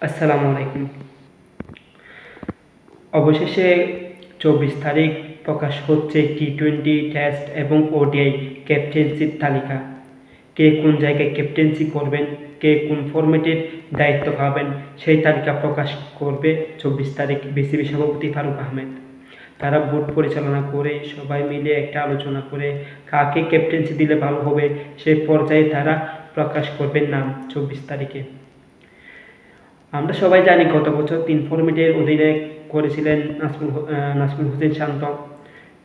আসসালামু আলাইকুম। অবশেষে ২৪ তারিখ প্রকাশ হচ্ছে টি-টোয়েন্টি টেস্ট এবং ওডিআই ক্যাপ্টেন্সির তালিকা। কে কোন জায়গায় ক্যাপ্টেন্সি করবেন, কে কোন ফরম্যাটের দায়িত্ব পাবেন, সেই তালিকা প্রকাশ করবে ২৪ তারিখ বিসিবি সভাপতি ফারুক আহমেদ। তারা বোর্ড পরিচালনা করে সবাই মিলে একটা আলোচনা করে কাকে ক্যাপ্টেন্সি দিলে ভালো হবে সেই পর্যায়ে তারা প্রকাশ করবেন নাম ২৪ তারিখে। আমরা সবাই জানি গত বছর ৩ ফরম্যাটের অধীনে করেছিলেন নাজমুল হোসেন শান্ত।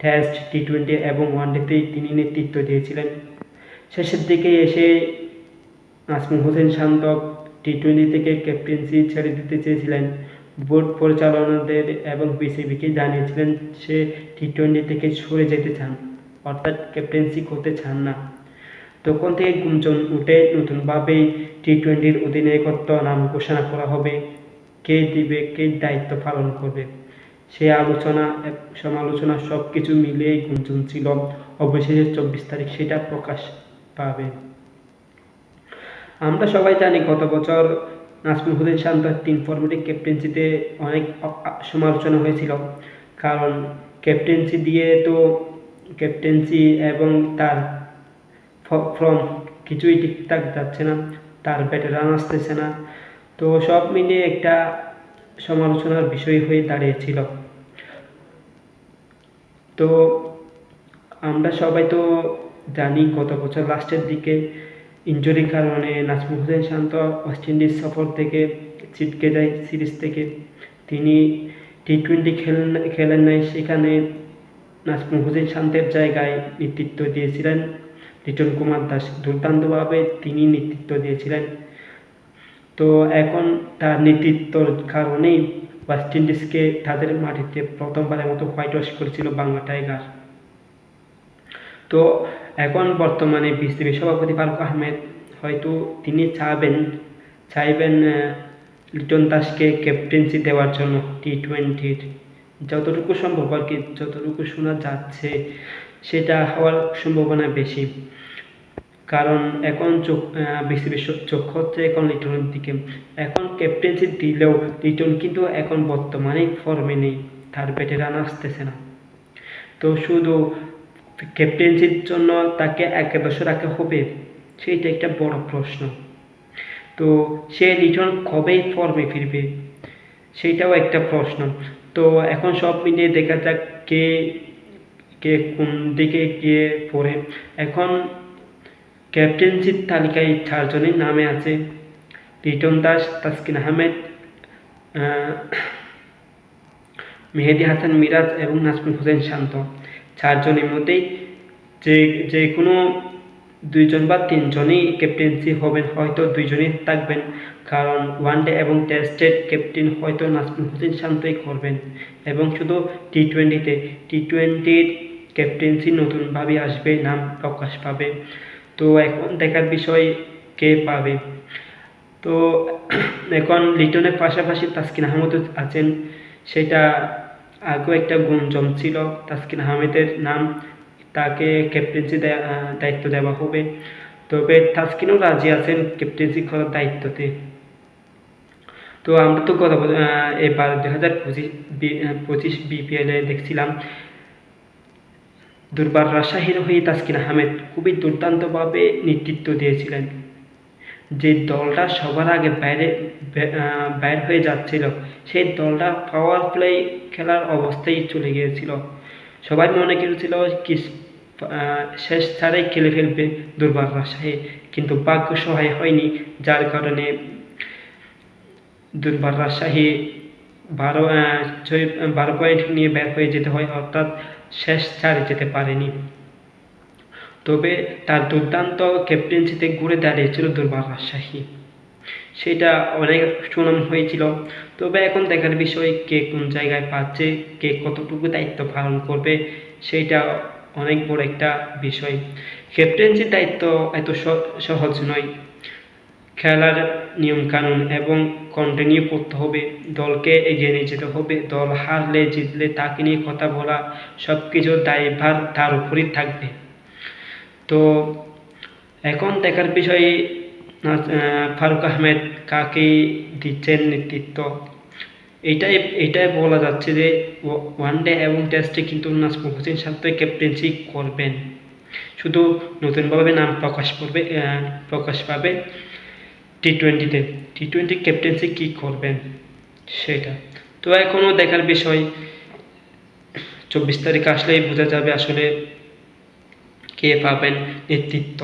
টেস্ট, টি-টোয়েন্টি এবং ওয়ানডেতেই তিনি নেতৃত্ব দিয়েছিলেন। শেষের দিকে এসে নাজমুল হোসেন শান্ত টি-টোয়েন্টি থেকে ক্যাপ্টেন্সি ছেড়ে দিতে চেয়েছিলেন। বোর্ড পরিচালনাদের এবং বিসিবিকে জানিয়েছিলেন সে টি-টোয়েন্টি থেকে সরে যেতে চান, অর্থাৎ ক্যাপ্টেন্সি করতে চান না। তখন থেকে গুঞ্জন উঠে নতুনভাবে টি-টোয়েন্টির অধিনায়কত্ব নাম ঘোষণা করা হবে, কে দিবে, কে দায়িত্ব পালন করবে। সে আলোচনা সমালোচনা সব কিছু মিলিয়েই গুঞ্জন ছিল। অবশেষে ২৪ তারিখ সেটা প্রকাশ পাবে। আমরা সবাই জানি গত বছর নাজমুল হোসেন শান্তর ৩ ফরম্যাটে ক্যাপ্টেন্সিতে অনেক সমালোচনা হয়েছিল, কারণ ক্যাপ্টেন্সি দিয়ে তো ক্যাপ্টেন্সি এবং তার ফর্ম কিছুই ঠিকঠাক যাচ্ছে না, তার ব্যাটে রান আসতেছে না। তো সব মিলিয়ে একটা সমালোচনার বিষয় হয়ে দাঁড়িয়েছিল। তো আমরা সবাই তো জানি গত বছর লাস্টের দিকে ইনজুরির কারণে নাজমুল হোসেন শান্ত ওয়েস্ট ইন্ডিজ সফর থেকে ছিটকে যায় সিরিজ থেকে। তিনি টি-টোয়েন্টি খেলেন নাই, সেখানে নাজমুল হোসেন শান্তের জায়গায় নেতৃত্ব দিয়েছিলেন লিটন কুমার দাস। দুর্দান্তভাবে তিনি নেতৃত্ব দিয়েছিলেন। তো এখন তার নেতৃত্বর কারণেই ওয়েস্ট ইন্ডিজকে তাদের মাটিতে প্রথমবারের মতো হোয়াইট ওয়াশ করেছিল বাংলা টাইগার। তো এখন বর্তমানে বিসিবি সভাপতি ফারুক আহমেদ হয়তো তিনি চাইবেন লিটন দাসকে ক্যাপ্টেন্সি দেওয়ার জন্য টি-টোয়েন্টির। যতটুকু সম্ভব আর কি, যতটুকু শোনা যাচ্ছে সেটা হওয়ার সম্ভাবনা বেশি, কারণ এখন বিসিবির চোখ হচ্ছে এখন লিটনের দিকে। এখন ক্যাপ্টেন্সি দিলেও লিটন কিন্তু এখন বর্তমানে ফর্মে নেই, তার ব্যাটে রান আসতেছে না। তো শুধু ক্যাপ্টেন্সির জন্য তাকে একাদশে রাখা হবে, সেইটা একটা বড় প্রশ্ন। তো সে লিটন কবেই ফর্মে ফিরবে, সেইটাও একটা প্রশ্ন। তো এখন সব মিলিয়ে দেখা যাক কে কে কোন দিকে গিয়ে পড়ে। এখন ক্যাপ্টেন্সির তালিকায় 4 জনের নামে আছে লিটন দাস, তাসকিন আহমেদ, মেহেদী হাসান মিরাজ এবং নাজমুল হোসেন শান্ত। 4 জনের মধ্যেই যে কোনো 2 জন বা 3 জনই ক্যাপ্টেন্সি হবেন, হয়তো 2 জনই থাকবেন, কারণ ওয়ানডে এবং টেস্টের ক্যাপ্টেন হয়তো নাজমুল হোসেন শান্তই করবেন। এবং শুধু টি-টোয়েন্টির ক্যাপ্টেন্সি নতুনভাবে আসবে, নাম প্রকাশ পাবে। তো এখন দেখার বিষয় কে পাবে। তো এখন লিটনের পাশাপাশি তাসকিন আহমেদও আছেন, সেটা আগেও একটা গুঞ্জন ছিল তাসকিন আহমেদের নাম, তাকে ক্যাপ্টেন্সি দায়িত্ব দেওয়া হবে। তবে তাসকিনও রাজি আছেন ক্যাপ্টেন্সি করার দায়িত্বতে। তো আমরা তো এবার 2025 বিপিএলে দেখছিলাম দুর্বার রাজশাহীর হয়ে তাসকিন আহমেদ খুবই দুর্দান্তভাবে নেতৃত্ব দিয়েছিলেন। যে দলটা সবার আগে বাইর হয়ে যাচ্ছিল, সেই দলটা পাওয়ার প্লে খেলার অবস্থায় চলে গিয়েছিল। সবাই মনে করেছিল কি শেষ ছাড়াই খেলে ফেলবে দুর্বার রাজশাহী, কিন্তু ভাগ্য সহায় হয়নি, যার কারণে দুর্বার রাজশাহী 12 পয়েন্ট নিয়ে বের হয়ে যেতে হয়, অর্থাৎ শেষ ছাড়ে যেতে পারেনি। তবে তার দুর্দান্ত ক্যাপ্টেন্সিতে ঘুরে দাঁড়িয়েছিল দুর্বার রাজশাহী, সেটা অনেক সুনাম হয়েছিল। তবে এখন দেখার বিষয় কে কোন জায়গায় পাচ্ছে, কে কতটুকু দায়িত্ব পালন করবে, সেইটা অনেক বড় একটা বিষয়। ক্যাপ্টেন্সির দায়িত্ব এত সহজ নয়। খেলার নিয়মকানুন এবং কন্টিনিউ করতে হবে, দলকে এগিয়ে নিয়ে যেতে হবে। দল হারলে জিতলে তাকে নিয়ে কথা বলা, সব কিছুর দায়ভার তার উপরই থাকবে। তো এখন দেখার বিষয় ফারুক আহমেদ কাকে দিচ্ছেন নেতৃত্ব, এইটাই এইটাই বলা যাচ্ছে যে ওয়ানডে এবং টেস্টে কিন্তু নাজমুল হোসেন শান্ত ক্যাপ্টেন্সি করবেন, শুধু নতুনভাবে নাম প্রকাশ পাবে টি-20-তে। টি-20 ক্যাপ্টেন্সি কী করবেন সেটা তো এখনও দেখার বিষয়। 24 তারিখ আসলেই বোঝা যাবে আসলে কে পাবেন নেতৃত্ব।